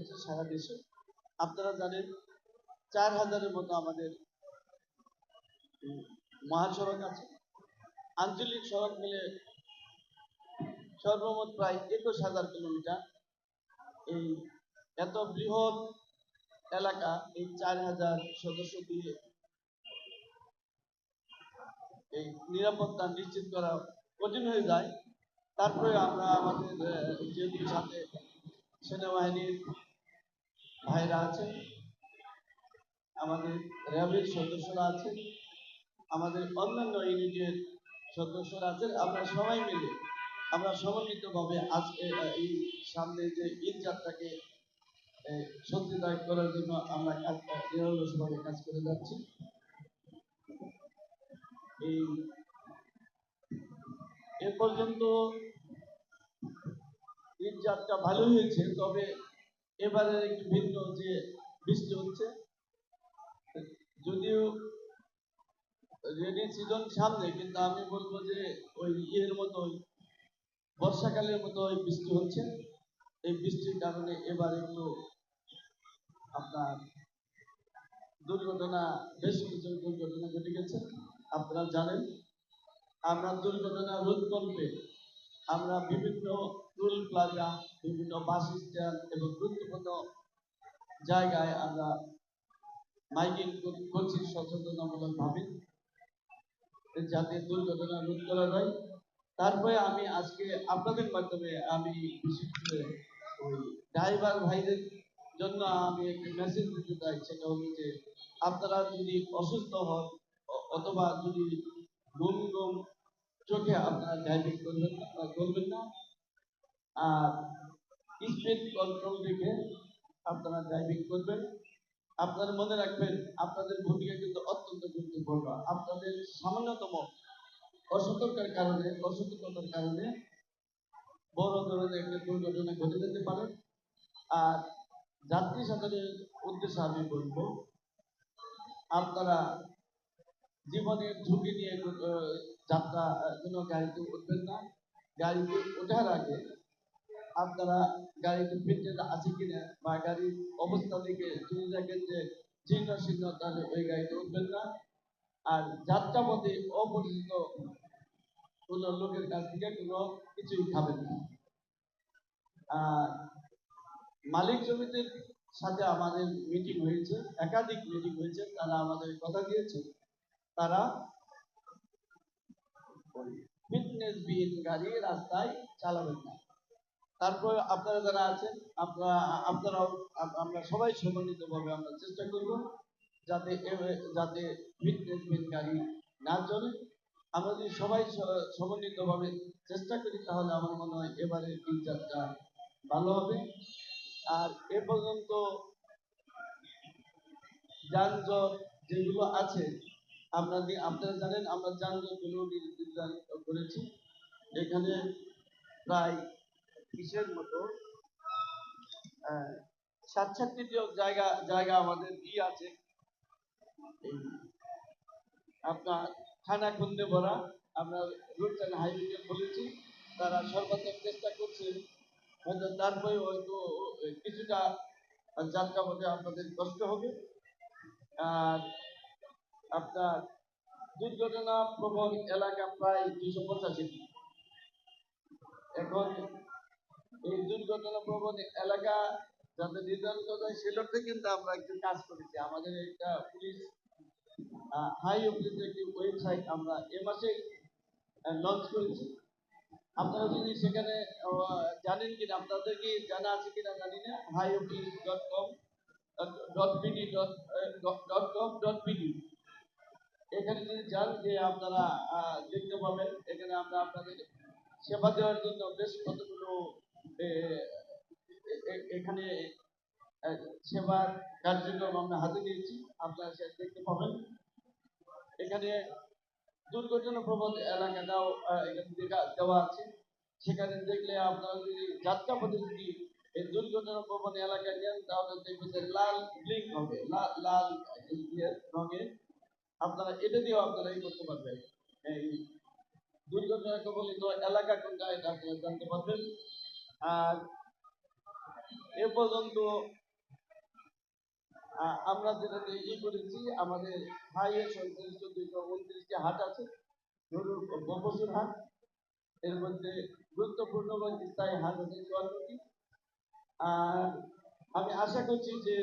হয়েছে সারা দেশে। আপনারা জানেন 4000-এর মতো আমাদের মহাসড়ক আছে। আঞ্চলিক সড়ক মিলে সর্বমোট প্রায় 21,000 কিলোমিটার। এই এত বৃহৎ এলাকা এই 4000 সদস্য দিয়ে এই নিরাপত্তা নিশ্চিত করা কঠিন হয়ে যায়। তারপরে আমরা আমাদের যেহেতু সাথে সেনাবাহিনীর ভাইরা আছেন, আমাদের র্যাবের সদস্যরা আছেন, আমাদের অন্যান্য ইউনিটের সদস্যরা আছেন, আমরা সবাই মিলে আমরা সমন্বিতভাবে আজকে এই সামনে যে ঈদ যাত্রাকে শক্তিদায়ক করার জন্য আমরা নিরলসভাবে কাজ করে যাচ্ছি। এ পর্যন্ত ঈদ যাত্রা ভালো হয়েছে, তবে এবারে একটু ভিন্ন যে বৃষ্টি হচ্ছে। যদিও রেডি সিজন সামনে, কিন্তু আমি বলবো যে ওই ইয়ের মতোই বর্ষাকালের মতো ওই বৃষ্টি হচ্ছে। এই বৃষ্টির কারণে এবার একটু আপনার দুর্ঘটনা, বেশ কিছু দুর্ঘটনা ঘটে গেছে। আপনারা জানেন আমরা দুর্ঘটনা রোধ করতে আমরা বিভিন্ন টোল প্লাজা, বিভিন্ন বাস স্ট্যান্ড এবং গুরুত্বপূর্ণ জায়গায় আমরা মাইকিং করছি সচেতনতামূলক ভাবে, যাতে দুর্ঘটনা রোধ করা যায়। তারপরে আমি আজকে আপনাদের মাধ্যমে আমি বিশেষ করে ওই ড্রাইভার ভাইদের জন্য আমি একটা মেসেজ দিতে চাই। সেটা হলো যে আপনারা যদি অসুস্থ হন অথবা যদি ঘুম ঘুম চোখে আপনারা ড্রাইভিং করবেন না। আর স্পিড কন্ট্রোল রেখে আপনারা ড্রাইভিং করবেন। আপনারা মনে রাখবেন আপনাদের ভূমিকা কিন্তু অত্যন্ত গুরুত্বপূর্ণ। আপনাদের সামান্যতম অসতর্কতার কারণে বড় ধরনের একটা দুর্ঘটনা ঘটে যেতে পারে। আর যাত্রী সাধারণের উদ্দেশ্যে আমি বলবো, আপনারা জীবনের ঝুঁকি নিয়ে যাত্রা কোনো গাড়িতে উঠবেন না। গাড়িতে ওঠার আগে আপনারা গাড়িতে ফিটনেস আছে কিনা বা গাড়ির অবস্থা দেখে যদি দেখেন যে চিহ্ন চিহ্ন, তাহলে ওই গাড়িতে উঠবেন না। আর যাত্রা পথে অপরিচিত কোন লোকের কাছ থেকে কোনো কিছুই খাবেন না। আর মালিক সমিতির সাথে আমাদের মিটিং হয়েছে, একাধিক মিটিং হয়েছে। তারা আমাদের কথা দিয়েছে তারা ফিটনেস বিহীন গাড়ি রাস্তায় চালাবেন না। তারপর আপনারা যারা আছেন আপনারাও আমরা সবাই সমন্বিতভাবে আমরা চেষ্টা করব যাতে যাতে ফিটনেসবিহীন গাড়ি না চলে। আমরা যদি সবাই সমন্বিতভাবে চেষ্টা করি তাহলে আমার মনে হয় এবারের ঈদ যাত্রা ভালো হবে। আর এ পর্যন্ত যানজট যেগুলো আছে আপনারা জানেন আমরা যানজটগুলো নির্ধারিত করেছি। এখানে প্রায় কিসের মতো 67টি জায়গা আমাদের আছে। আপনার খানা খুন্দে ভরা আমরা রুট অ্যান্ড হাইওয়ে বলেছি। তারা সর্বাত্মক চেষ্টা করছে, হয়তো তারপরে হয়তো কিছুটা যাত্রা পথে আপনাদের কষ্ট হবে। আর আপনার দুর্ঘটনা প্রবণ এলাকা প্রায় 285টি। এখন এই দুর্ঘটনা প্রবণ এলাকা যাতে নির্ধারণ করা যায় সেটাতে কিন্তু আমরা একটু কাজ করেছি। আমাদের একটা পুলিশ হাই অফিসের একটি ওয়েবসাইট আমরা এ মাসে লঞ্চ করেছি। আপনারা যদি সেখানে জানেন কিনা, আপনাদের কি জানা আছে কিনা জানি না, hioffice.com.pd এখানে যদি যান যে আপনারা দেখতে পাবেন। এখানে আমরা আপনাদের সেবা দেওয়ার জন্য বেশ কতগুলো এখানে সেবার কার্যক্রম আমরা হাতে নিয়েছি, আপনারা সেটা দেখতে পাবেন। এখানে দুর্ঘটনা প্রবণ এলাকাটাও এখানে দেওয়া আছে। সেখানে দেখলে আপনারা যদি যাত্রাপথে যদি এই দুর্ঘটনা প্রবণ এলাকায় যান তাহলে দেখবেন যে লাল ব্লিঙ্ক হবে, লাল রঙের। আপনারা এটা দিয়েও আপনারা এই করতে পারবেন, এই দুর্ঘটনা কবলিত এলাকা কোনটা এটা আপনারা জানতে পারবেন। আর এ পর্যন্ত আমরা যেটা করেছি, আমাদের হাইওয়ে সংশ্লিষ্ট 229টি হাট আছে, ধরুন পশুর হাট, এর মধ্যে গুরুত্বপূর্ণ এবং স্থায়ী হাট আছে 54টি। আর আমি আশা করছি যে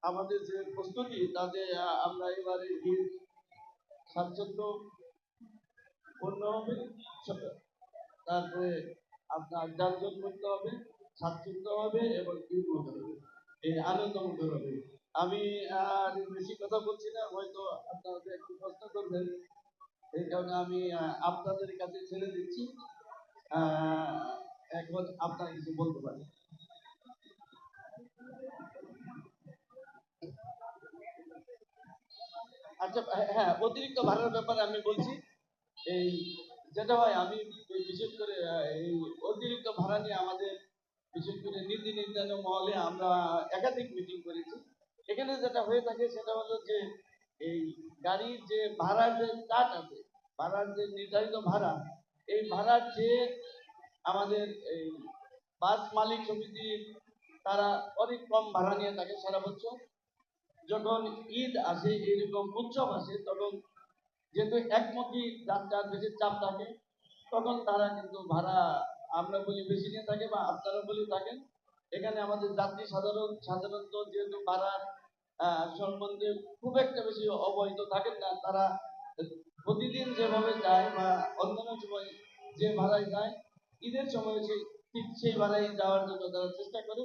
আমাদের যে প্রস্তুতি তাতে আমরা এবারে ঈদ স্বাচ্ছন্দ্য পূর্ণ হবে, তারপরে আপনার যানজট মুক্ত হবে, স্বাচ্ছন্দ্য হবে এবং ঈদমুখ হবে, এই আনন্দমুখ হবে। আমি আর বেশি কথা বলছি না, হয়তো আপনাদের একটু প্রশ্ন করবেন, এই কারণে আমি আপনাদের কাছে ছেড়ে দিচ্ছি। এখন আপনারা কিছু বলতে পারেন। আচ্ছা, হ্যাঁ, অতিরিক্ত ভাড়ার ব্যাপারে আমি বলছি। এই যেটা হয়, আমি বিশেষ করে এই অতিরিক্ত ভাড়া নিয়ে আমাদের বিশেষ করে নীতি নির্ধারণ মহলে আমরা একাধিক মিটিং করেছি। এখানে যেটা হয়ে থাকে সেটা হলো যে এই গাড়ির যে ভাড়ার যে চার্ট আছে, ভাড়ার যে নির্ধারিত ভাড়া, এই ভাড়ার যে আমাদের এই বাস মালিক সমিতি তারা অনেক কম ভাড়া নিয়ে থাকে সারা বছর। যখন ঈদ আসে, এরকম উৎসব আসে, তখন যেহেতু একমুখী যাত্রার বেশি চাপ থাকে, তখন তারা কিন্তু ভাড়া আমরা বলি বেশি নিয়ে থাকে বা আপনারা বলে থাকেন। এখানে আমাদের যাত্রী সাধারণত যেহেতু ভাড়ার সম্বন্ধে খুব একটা বেশি অবহিত থাকেন না, তারা প্রতিদিন যেভাবে যায় বা অন্যান্য সময় যে ভাড়ায় যায়, ঈদের সময় ঠিক সেই ভাড়ায় যাওয়ার জন্য তারা চেষ্টা করে।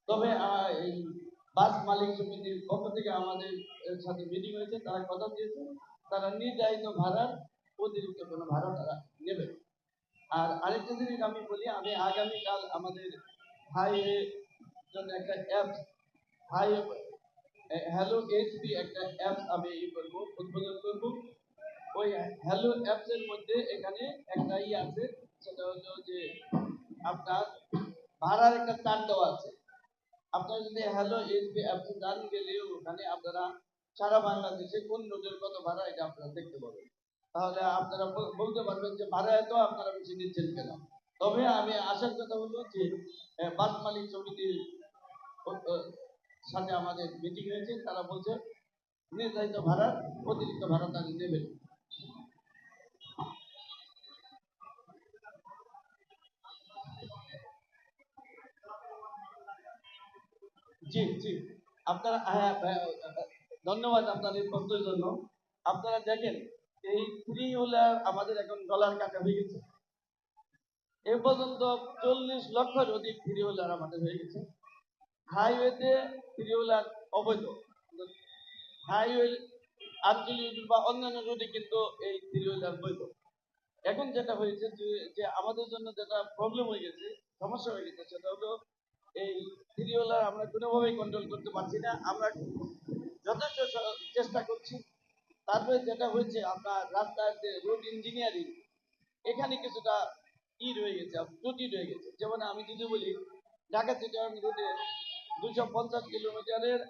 তবে এই বাস মালিক সমিতির পক্ষ থেকে আমাদের সাথে মিটিং হয়েছে, তারা কথা দিয়েছে তারা নির্ধারিত ভাড়ার অতিরিক্ত কোনো ভাড়া তারা নেবে। আর আরেকটা জিনিস আমি বলি, আমি আগামীকাল আমাদের হাইওয়ে জন্য একটা অ্যাপ, হাইওয়ে হ্যালো এইচপি একটা অ্যাপ আমি করবো, উদ্বোধন করবো। ওই হ্যালো অ্যাপস এর মধ্যে এখানে একটা আছে, সেটা হলো যে আপনার ভাড়ার একটা চার্ট দেওয়া আছে। আপনারা যদি হ্যালো এসবি অ্যাপসে যান, গেলে ওখানে আপনারা সারা বাংলাদেশে কোন রোডের কত ভাড়া এটা আপনারা দেখতে পাবেন। তাহলে আপনারা বলতে পারবেন যে ভাড়া এত আপনারা বেশি নিচ্ছেন কেন। তবে আমি আসার কথা হলো যে বাস মালিক সমিতির সাথে আমাদের মিটিং হয়েছে, তারা বলছে নির্ধারিত ভাড়া অতিরিক্ত ভাড়া তারা নেবেন। জি জি, আপনারা হ্যাঁ, ধন্যবাদ আপনার এই প্রশ্নের জন্য। আপনারা দেখেন, এই থ্রি হুইলার আমাদের এখন ডলার কাটা হয়ে গেছে। এ পর্যন্ত 40 লক্ষের অধিক থ্রি হুইলার আমাদের হয়ে গেছে। হাইওয়েতে থ্রি হুইলার অবৈধ, হাইওয়ে আঞ্চলিক বা অন্যান্য রোডে কিন্তু এই থ্রি হুইলার বৈধ। এখন যেটা হয়েছে যে আমাদের জন্য যেটা প্রবলেম হয়ে গেছে, সমস্যা হয়ে গেছে, সেটা হলো এই থ্রি হুইলার আমরা কোনোভাবেই কন্ট্রোল করতে পারছি না। আমরা যথেষ্ট চেষ্টা করছি। তারপরে যেটা হয়েছে, আপনার রাস্তার যে রোড ইঞ্জিনিয়ারিং, এখানে কিছুটা রয়ে গেছে, ত্রুটি রয়ে গেছে। যেমন আমি যদি বলি, ঢাকা চিটাগাং রোডে 250 কিলোমিটারের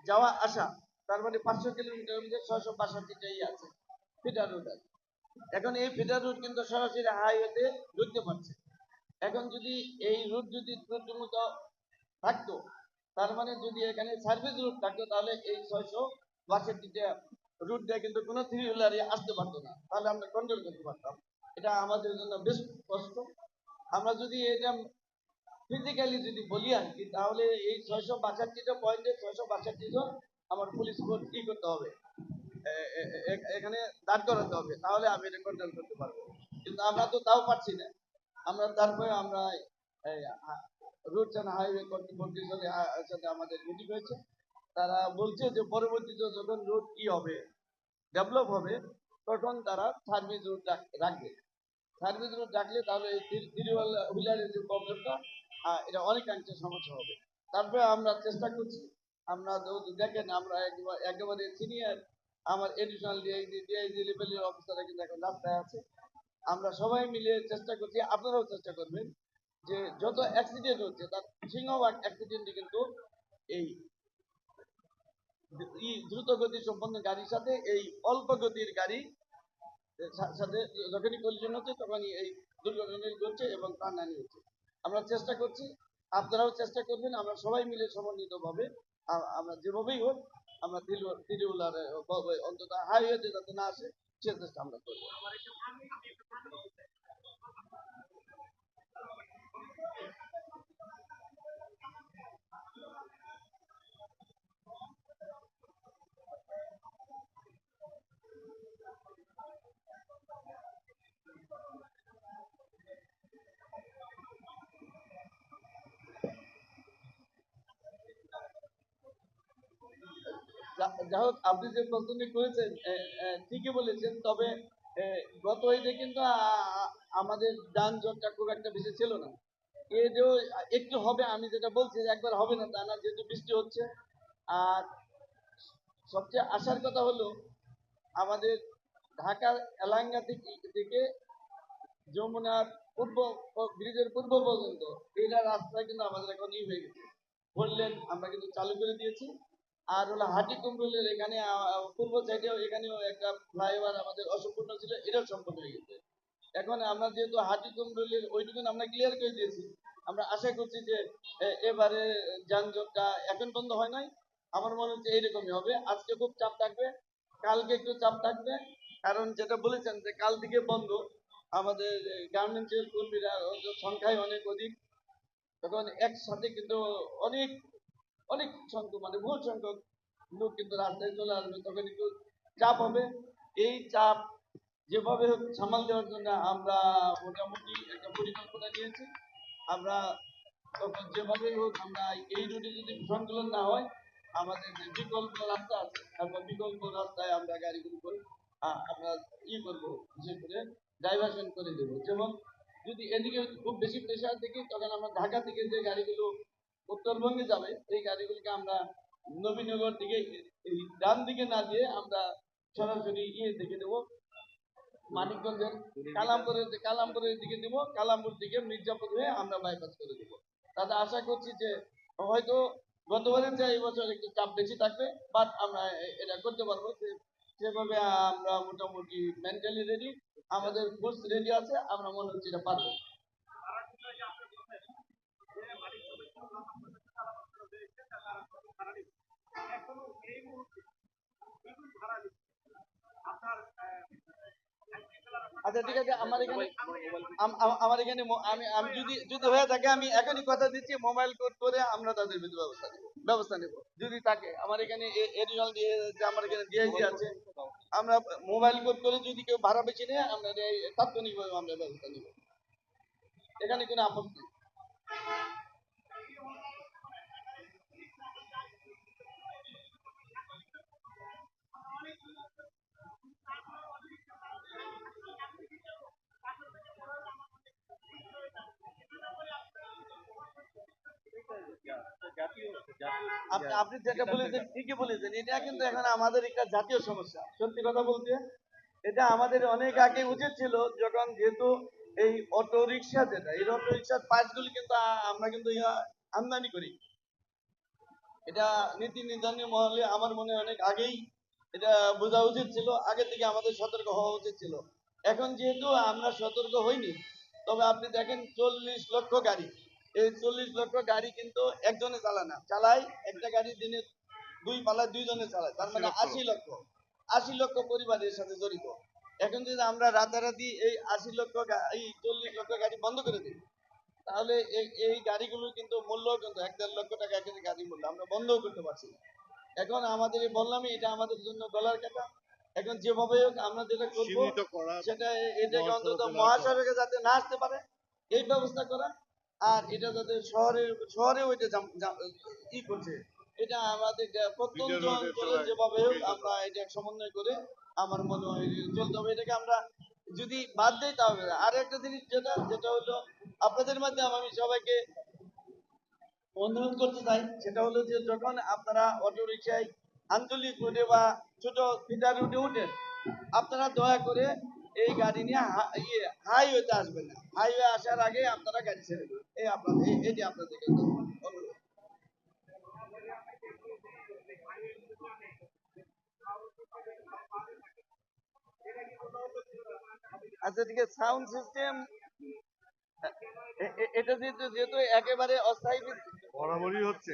যাওয়া আসা, তার মানে 500 কিলোমিটারের মধ্যে 662টাই আছে ফিটার রোড আছে। এখন এই ফিটার রুট কিন্তু সরাসরি হাইওয়েতে ঢুকতে পারছে। এখন যদি এই রুট যদি ত্রুটিমুক্ত থাকতো, তার মানে যদি এখানে সার্ভিস রুট থাকতো, তাহলে এই 662টা রুট দিয়ে কিন্তু কোনো থ্রি হুইলারই আসতে পারতো না, তাহলে আমরা কন্ট্রোল করতে পারতাম। এটা আমাদের জন্য বেশ কষ্ট। আমরা যদি এটা ফিজিক্যালি যদি বলি আর কি, তাহলে এই 662টা পয়েন্টে 662 জন আমার পুলিশ ফোর্স কি করতে হবে, এখানে দাঁড় করাতে হবে, তাহলে আমি এটা কন্ট্রোল করতে পারবো। কিন্তু আমরা তো তাও পারছি না। আমরা তারপরে আমরা রুটস অ্যান্ড হাইওয়ে কর্তৃপক্ষের সাথে আমাদের মিটিং হয়েছে। তারা বলছে যে পরবর্তীতে যখন রুট কি হবে, ডেভেলপ হবে, তখন তারা সার্ভিস রুট রাখবে। সার্ভিস রুট রাখলে তাহলে এই থ্রি হুইলারের যে প্রবলেমটা, এটা অনেকাংশে সমস্যা হবে। তারপরে আমরা চেষ্টা করছি, আমরা দেখেন আমরা একেবারে সিনিয়র আমার এডিশনাল ডিআইজি লেভেলের অফিসাররা কিন্তু এখন রাস্তায় আছে। আমরা সবাই মিলে চেষ্টা করছি, আপনারাও চেষ্টা করবেন, যে যত অ্যাক্সিডেন্ট হচ্ছে তার সিংহভাগ অ্যাক্সিডেন্টই কিন্তু এই দ্রুত গতি সম্পন্ন গাড়ির সাথে এই অল্প গতির গাড়ি সাথে যখনই কলিশন হচ্ছে, তখনই এই দুর্ঘটনা ঘটছে এবং প্রাণহানি হচ্ছে। আমরা চেষ্টা করছি আপনারাও চেষ্টা করবেন, আমরা সবাই মিলে সমন্বিতভাবে আমরা যেভাবেই হোক আমরা তিরুলার অন্তত হাইওয়েতে যাতে না আসে সে চেষ্টা আমরা করবো। যাই হোক, আপনি যে প্রশ্নটি করেছেন ঠিকই বলেছেন, তবে গত ঈদে কিন্তু আমাদের যানজটটা খুব একটা বেশি ছিল না। এটাও একটু হবে, আমি যেটা বলছি একবার হবে না তা না, যেহেতু বৃষ্টি হচ্ছে। আর সবচেয়ে আসার কথা হলো আমাদের ঢাকার এলাঙ্গা থেকে যমুনার পূর্ব ব্রিজের পূর্ব পর্যন্ত এইটা রাস্তা কিন্তু আমাদের এখন হয়ে গেছে, বললেন আমরা কিন্তু চালু করে দিয়েছি। আর হলো হাটি কুমরুলের এখানে পূর্ব সাইডেও এখানেও একটা ফ্লাইওভার আমাদের অসম্পূর্ণ ছিল, এটাও সম্পূর্ণ হয়ে গেছে। এখন আমরা যেহেতু হাটি কুমরুলের ওইটুকু আমরা ক্লিয়ার করে দিয়েছি, আমরা আশা করছি যে এবারে যানজটটা এখন বন্ধ হয় নাই, আমার মনে হচ্ছে এইরকমই হবে। আজকে খুব চাপ থাকবে, কালকে একটু চাপ থাকবে, কারণ যেটা বলেছেন যে কাল থেকে বন্ধ, আমাদের গার্মেন্টসের কর্মীরা সংখ্যায় অনেক অধিক, তখন একসাথে কিন্তু অনেক অনেক সংখ্যক মানে বহু সংখ্যক লোক কিন্তু রাস্তায় চলে আসবে, তখন একটু চাপ হবে। এই চাপ যেভাবে হোক সামাল দেওয়ার জন্য আমরা মোটামুটি একটা পরিকল্পনা নিয়েছি। আমরা তখন যেভাবে হোক আমরা এই রুটে যদি সংকলন না হয়, আমাদের যে বিকল্প রাস্তা আছে আমরা বিকল্প রাস্তায় আমরা গাড়িগুলো করে আমরা করবো, বিশেষ করে ডাইভার্সন করে দেবো। যেমন যদি এদিকে খুব বেশি প্রেশার দেখি, তখন আমরা ঢাকা থেকে যে গাড়িগুলো উত্তরবঙ্গে যাবে এই গাড়িগুলিকে আমরা নবীনগর দিকে এই ডান দিকে না দিয়ে আমরা সরাসরি দিকে দেবো, মানিকগঞ্জের কালামপুরের দিকে দিব, কালামপুর দিকে মির্জাপুর হয়ে আমরা বাইপাস করে দেবো। তাতে আশা করছি যে হয়তো গতবারের চেয়ে এই বছর একটু চাপ বেশি থাকবে, বাট আমরা এটা করতে পারবো। সেভাবে আমরা মোটামুটি মেন্টালি রেডি, আমাদের ফোর্স রেডি আছে, আমরা মনে হচ্ছে এটা পারবো। আচ্ছা ঠিক আছে, আমার এখানে আমি আমি যদি যদি হয়ে থাকে আমি এখনই কথা দিচ্ছি, মোবাইল কোড করে আমরা তাদের বিধি ব্যবস্থা নেব যদি থাকে। আমার এখানে এডিশনাল দিয়ে আমার এখানে ডিআইজি আছে, আমরা মোবাইল কোড করে যদি কেউ ভাড়া বেশি নেয় আমরা তাৎক্ষণিকভাবে আমরা ব্যবস্থা নেব, এখানে কোনো আপত্তি নেই। আপনি যেটা বলেছেন ঠিকই বলেছেন, এটা কিন্তু এখন আমাদের একটা জাতীয় সমস্যা। সত্যি কথা বলতে এটা আমাদের অনেক আগে উচিত ছিল, যখন যেহেতু এই অটো রিক্সা যেটা এই অটো রিক্সার পার্টসগুলি কিন্তু আমরা কিন্তু আমদানি করি। এটা নীতি নির্ধারণী মহলে আমার মনে হয় অনেক আগেই এটা বোঝা উচিত ছিল, আগে থেকে আমাদের সতর্ক হওয়া উচিত ছিল। এখন যেহেতু আমরা সতর্ক হইনি, তবে আপনি দেখেন 40 লক্ষ গাড়ি, এই 40 লক্ষ গাড়ি কিন্তু একজনে চালায় না, চালায় একটা গাড়ি দিনে 2 পালায় 2 জনে চালায়, তার মানে 80 লক্ষ পরিবার এর সাথে জড়িত। এখন যদি আমরা রাতারাতি এই 80 লক্ষ এই 40 লক্ষ গাড়ি বন্ধ করে দিই, তাহলে এই গাড়িগুলোর কিন্তু মূল্য কিন্তু 1-1.5 লক্ষ টাকা এক গাড়ি মূল্য, আমরা বন্ধও করতে পারছি না। এখন আমাদের বললামই এটা আমাদের জন্য গলার কাটা। এখন যেভাবে হোক আমরা যেটা করবো সেটা এটাকে অন্তত মহাসড়কে যাতে না আসতে পারে এই ব্যবস্থা করা, আর এটা যাতে শহরেও এটা করছে, এটা আমাদের প্রত্যন্ত অঞ্চলে যেভাবে হোক আমরা এটা সমন্বয় করে আমার মনে হয় চলতে হবে। এটাকে আমরা যদি বাদ দিই তাহলে আর একটা জিনিস যেটা যেটা হলো আপনাদের মাধ্যমে আমি সবাইকে অনুরোধ করতে চাই, সেটা হলো যে যখন আপনারা অটো রিক্সায় আঞ্চলিক রুটে বা ছোট ফিডার রুটে উঠেন, আপনারা দয়া করে এই গাড়ি নিয়ে হাইওয়েতে আসবেন না, হাইওয়ে আসার আগে আপনারা গাড়ি ছেড়ে দেবেন। এই আপনাদের এটি আপনাদেরকে অনুরোধ। আচ্ছা ঠিক আছে, সাউন্ড সিস্টেম এটা যেহেতু যেহেতু একেবারে অস্থায়ী বিদ্যুৎ, বরাবরই হচ্ছে।